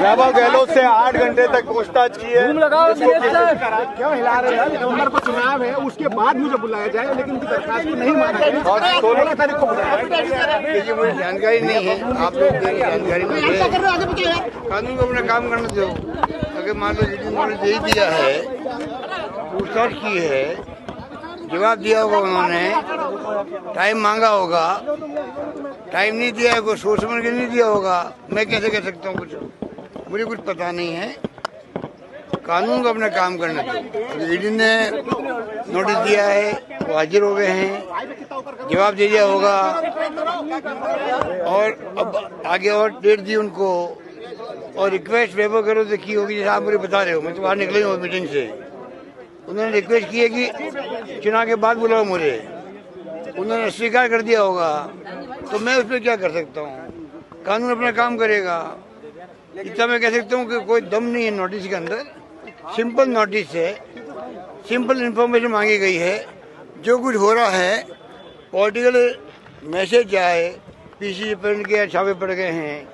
वैभव गहलोत से 8 घंटे तक पूछताछ की है। क्यों हिला रहे हैं? नवंबर को चुनाव है, उसके बाद मुझे बुलाया जाए, लेकिन उनकी दरखास्त को नहीं माना गया। और 16 तारीख को बुलाया। देखिए, मुझे जानकारी नहीं है, आप लोग जानकारी नहीं है। कानून को अपना काम करने दो। अगर मान लो ईडी ने दे दिया है, पूछताछ की है, जवाब दिया होगा उन्होंने, टाइम मांगा होगा, टाइम नहीं दिया है, कोई सोच समझ के नहीं दिया होगा। मैं कैसे कह सकता हूँ कुछ? मुझे कुछ पता नहीं है। कानून को अपना काम करने दो। ईडी ने नोटिस दिया है, वो हाजिर हो गए हैं, जवाब दे दिया होगा और अब आगे और डेट दी उनको और रिक्वेस्ट वैभव गहलोत से की होगी, जैसे आप मुझे बता रहे हो। मैं तो बाहर निकले हूँ मीटिंग से। उन्होंने रिक्वेस्ट की है कि चुनाव के बाद बुलाओ मुझे, उन्होंने स्वीकार कर दिया होगा, तो मैं उस पर क्या कर सकता हूँ? कानून अपना काम करेगा। इतना मैं कह सकता हूँ कि कोई दम नहीं है नोटिस के अंदर। सिंपल नोटिस है, सिंपल इन्फॉर्मेशन मांगी गई है। जो कुछ हो रहा है पॉलिटिकल मैसेज आए, पीसीसी प्रेसिडेंट के छापे पड़ गए हैं,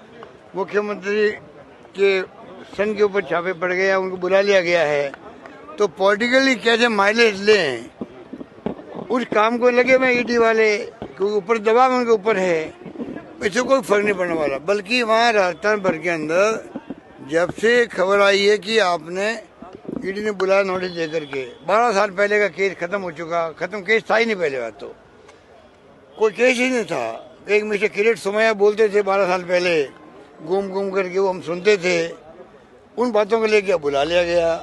मुख्यमंत्री के सन के ऊपर छापे पड़ गए हैं, उनको बुला लिया गया है, तो पॉलिटिकली कैसे माइलेज लें उस काम को लगे हुए ईडी वाले, क्योंकि ऊपर दबाव उनके ऊपर है। इससे कोई फर्क नहीं पड़ने वाला। बल्कि वहाँ राजस्थान भर के अंदर जब से खबर आई है कि आपने ईडी ने बुलाया नोटिस देकर के, 12 साल पहले का केस खत्म हो चुका। खत्म केस था ही नहीं पहले बात, तो कोई केस ही नहीं था। एक मिस्टर किरीट सोमैया बोलते थे 12 साल पहले, घूम करके वो हम सुनते थे। उन बातों को लेके बुला लिया गया।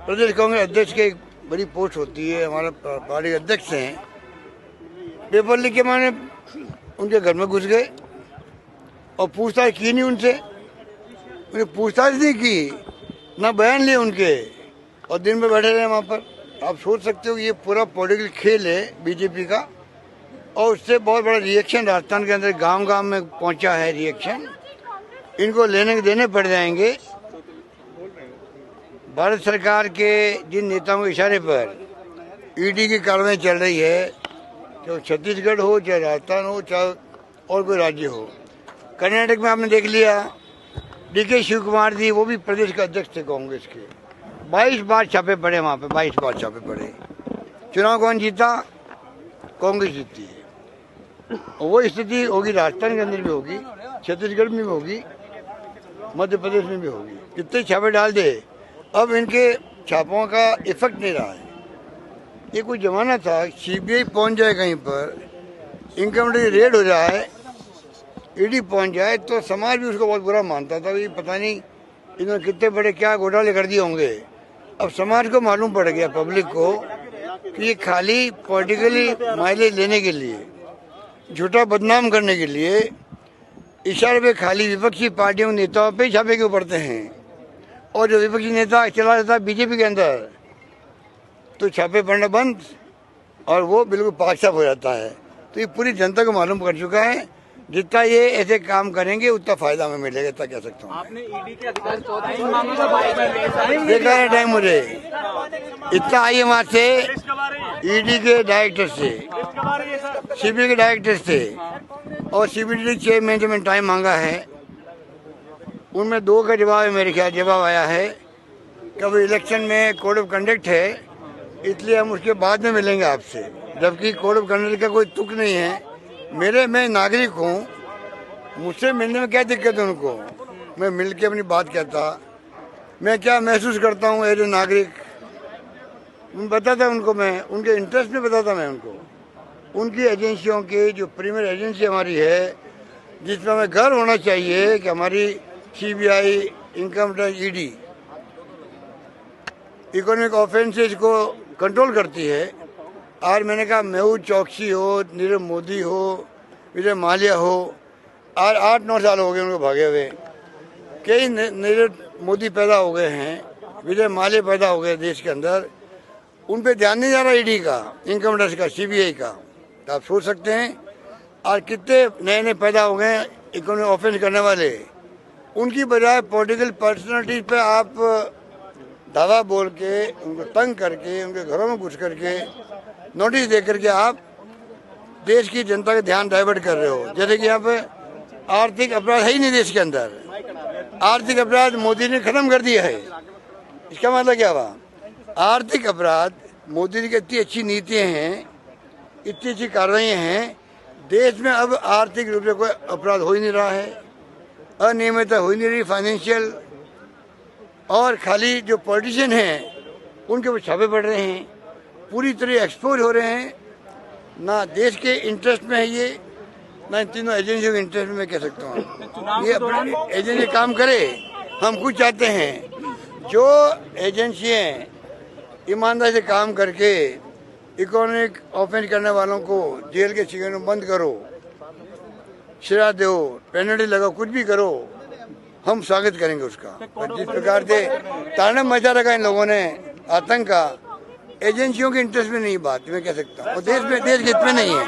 प्रदेश कांग्रेस अध्यक्ष की एक बड़ी पोस्ट होती है, हमारा पार्टी अध्यक्ष हैं, पेपर लिख के मैंने उनके घर में घुस गए और पूछताछ की नहीं उनसे। उन्हें पूछताछ नहीं की, ना बयान लिए उनके, और दिन में बैठे रहे वहाँ पर। आप सोच सकते हो कि ये पूरा पॉलिटिकल खेल है बीजेपी का, और उससे बहुत बड़ा रिएक्शन राजस्थान के अंदर गांव-गांव में पहुंचा है। रिएक्शन इनको लेने देने पड़ जाएंगे। भारत सरकार के जिन नेताओं के इशारे पर ईडी की कार्रवाई चल रही है, चाहे छत्तीसगढ़ हो, चाहे राजस्थान हो, चाहे और कोई राज्य हो। कर्नाटक में आपने देख लिया, डीके शिव कुमार जी, वो भी प्रदेश के अध्यक्ष थे कांग्रेस के, 22 बार छापे पड़े वहाँ पे, 22 बार छापे पड़े। चुनाव कौन जीता? कांग्रेस जीती है। और वो स्थिति होगी राजस्थान के अंदर भी होगी, छत्तीसगढ़ में भी होगी, मध्य प्रदेश में भी होगी। कितने छापे डाल दे, अब इनके छापों का इफेक्ट नहीं रहा है। ये कोई जमाना था सीबीआई पहुंच जाए कहीं पर, इनकम टैक्स रेड हो जाए, ईडी पहुंच जाए, तो समाज भी उसको बहुत बुरा मानता था। ये पता नहीं इन्होंने कितने बड़े क्या घोटाले कर दिए होंगे। अब समाज को मालूम पड़ गया, पब्लिक को, कि ये खाली पॉलिटिकली माइलेज लेने के लिए, झूठा बदनाम करने के लिए, इशारे पे खाली विपक्षी पार्टियों के नेताओं पे छापे क्यों पड़ते हैं। और जो विपक्षी नेता चला जाता है बीजेपी के अंदर, तो छापे पड़ना बंद और वो बिल्कुल पाक साफ हो जाता है। तो ये पूरी जनता को मालूम कर चुका है, जितना ये ऐसे काम करेंगे उतना फायदा हमें मिलेगा, इतना कह सकता हूँ। आपने ईडी के अधिकारी देखा है टाइम मुझे इतना आई है वहाँ से, ईडी के डायरेक्टर से, सीबीआई के डायरेक्टर से और सीबीडी चेयरमैन से मैंने टाइम मांगा है। उनमें 2 का जवाब है, मेरे ख्याल जवाब आया है कि अब इलेक्शन में कोड ऑफ कंडक्ट है, इसलिए हम उसके बाद में मिलेंगे आपसे। जबकि कोड ऑफ कंडक्ट का कोई तुक नहीं है। मैं नागरिक हूँ, मुझसे मिलने में क्या दिक्कत है उनको? मैं मिल के अपनी बात कहता, मैं क्या महसूस करता हूँ एज ए नागरिक, बताता उनको। मैं उनके इंटरेस्ट में बताता, मैं उनको उनकी एजेंसियों की जो प्रीमियर एजेंसी हमारी है, जिसमें हमें गर्व होना चाहिए कि हमारी CBI, income tax, ED economic offences को कंट्रोल करती है। आज मैंने कहा मेहुल चौकसी हो, नीरव मोदी हो, विजय माल्या हो, आज 8-9 साल हो गए उनको भागे हुए। कई नीरव मोदी पैदा हो गए हैं, विजय माल्या पैदा हो गए देश के अंदर, उन पे ध्यान नहीं जा रहा ईडी का, इनकम टैक्स का, सीबीआई का। तो आप सोच सकते हैं आज कितने नए नए पैदा हो गए इकोनॉमिक ऑफेंस करने वाले। उनकी बजाय पॉलिटिकल पर्सनालिटीज पे आप दावा बोल के, उनको तंग करके, उनके घरों में घुस करके, नोटिस दे करके आप देश की जनता का ध्यान डाइवर्ट कर रहे हो। जैसे कि यहाँ पे आर्थिक अपराध है ही नहीं देश के अंदर। आर्थिक अपराध मोदी ने खत्म कर दिया है। इसका मतलब क्या हुआ? आर्थिक अपराध, मोदी जी की इतनी अच्छी नीतियां हैं, इतनी अच्छी कार्रवाई हैं, देश में अब आर्थिक रूप से कोई अपराध हो ही नहीं रहा है, अनियमितता हो ही नहीं रही फाइनेंशियल, और खाली जो पॉलिटिशियन हैं उनके ऊपर छापे पड़ रहे हैं, पूरी तरह एक्सपोज हो रहे हैं। ना देश के इंटरेस्ट में है ये, ना इन तीनों एजेंसियों के इंटरेस्ट में मैं कह सकता हूँ। ये अपने एजेंसी काम करे, हम खुद चाहते हैं जो एजेंसियाँ ईमानदारी से काम करके इकोनॉमिक ऑफेंस करने वालों को जेल के शिकंजे में बंद करो, सजा दो, पेनल्टी लगाओ, कुछ भी करो, हम स्वागत करेंगे उसका। पर जिस प्रकार से तांडव मचा रखा इन लोगों ने आतंक का, एजेंसियों के इंटरेस्ट में नहीं बात मैं कह सकता हूँ, देश के हित में नहीं है।